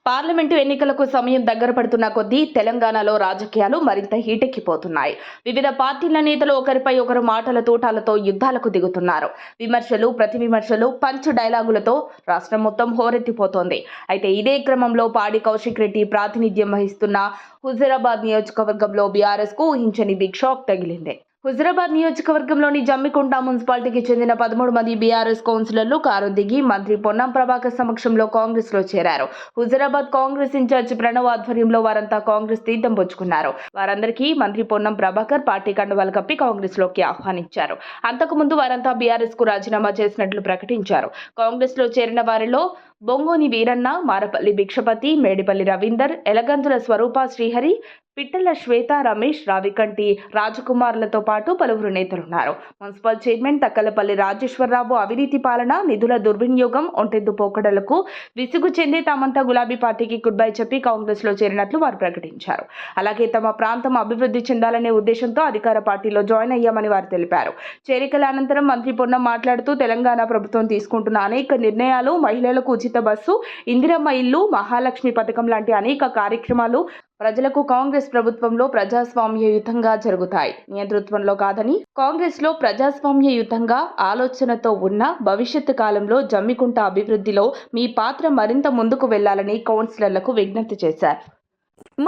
Parliament ఎన్నికలకు సమయం దగ్గర పడుతున్న కొద్దీ తెలంగాణలో రాజకీయాలు మరింత హీటెక్కిపోతున్నాయి. వివిధ పార్టీల నేతలు ఒకరిపై ఒకరు మాటల తూటాలతో యుద్ధాలకు దిగుతున్నారు. విమర్శలు, ప్రతి విమర్శలు, పంచ్ డైలాగులతో రాష్ట్రం మొత్తం హోరెత్తిపోతోంది. అయితే ఇదే క్రమంలో పాడి కౌశిక్ రెడ్డి ప్రాతినిధ్యం వహిస్తున్న హుజూరాబాద్ నియోజకవర్గంలో బీఆర్ఎస్ కు ఊహించని బిగ్ షాక్ తగిలింది. హుజూరాబాద్ నియోజకవర్గంలోని జమ్మికుంట మున్సిపాలిటీకి చెందిన 13 మంది బీఆర్ఎస్ కౌన్సిలర్లు కారు దిగి మంత్రి పొన్నం ప్రభాకర్ సమక్షంలో కాంగ్రెస్ లో చేరారు. హుజూరాబాద్ కాంగ్రెస్ ఇన్ఛార్జ్ ప్రణవ్ ఆధ్వర్యంలో వారంతా కాంగ్రెస్ తీర్థం పుచ్చుకున్నారు. వారందరికీ మంత్రి పొన్నం ప్రభాకర్ పార్టీ కండువాలు కప్పి కాంగ్రెస్ లోకి ఆహ్వానించారు. అంతకుముందు వారంతా బీఆర్ఎస్ కు రాజీనామా చేసినట్లు ప్రకటించారు. కాంగ్రెస్ లో చేరిన వారిలో బొంగోని వీరన్న, మారపల్లి భిక్షపతి, మేడిపల్లి రవీందర్, ఎలగంతుల స్వరూప శ్రీహరి, పిట్టల శ్వేత, రమేష్, రావికంటి రాజకుమార్లతో పాటు పలువురు నేతలున్నారు. మున్సిపల్ చైర్మన్ తక్కలపల్లి రాజేశ్వరరావు అవినీతి పాలన, నిధుల దుర్వినియోగం, ఒంటెద్దు పోకడలకు విసుగు చెంది తామంతా గులాబీ పార్టీకి గుడ్ బై చెప్పి కాంగ్రెస్ లో చేరినట్లు వారు ప్రకటించారు. అలాగే తమ ప్రాంతం అభివృద్ధి చెందాలనే ఉద్దేశంతో అధికార పార్టీలో జాయిన్ అయ్యామని వారు తెలిపారు. చేరికల అనంతరం మంత్రి పొన్నం మాట్లాడుతూ తెలంగాణ ప్రభుత్వం తీసుకుంటున్న అనేక నిర్ణయాలు, మహిళలకు ఉచిత బస్సు, ఇందిరమ్మ ఇల్లు, మహాలక్ష్మి పథకం లాంటి అనేక కార్యక్రమాలు ప్రజలకు కాంగ్రెస్ ప్రభుత్వంలో ప్రజాస్వామ్యయుతంగా జరుగుతాయి. నియంతృత్వంలో కాదని కాంగ్రెస్ లో ప్రజాస్వామ్యయుతంగా ఆలోచనతో ఉన్న భవిష్యత్తు కాలంలో జమ్మికుంట అభివృద్ధిలో మీ పాత్ర మరింత ముందుకు వెళ్లాలని కౌన్సిలర్లకు విజ్ఞప్తి చేశారు.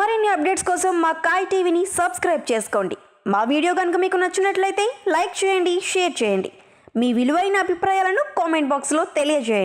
మరిన్ని అప్డేట్స్ కోసం మా కాయ్ టీవీని సబ్స్క్రైబ్ చేసుకోండి. మా వీడియో కనుక మీకు నచ్చినట్లయితే లైక్ చేయండి, షేర్ చేయండి. మీ విలువైన అభిప్రాయాలను కామెంట్ బాక్స్లో తెలియజేయండి.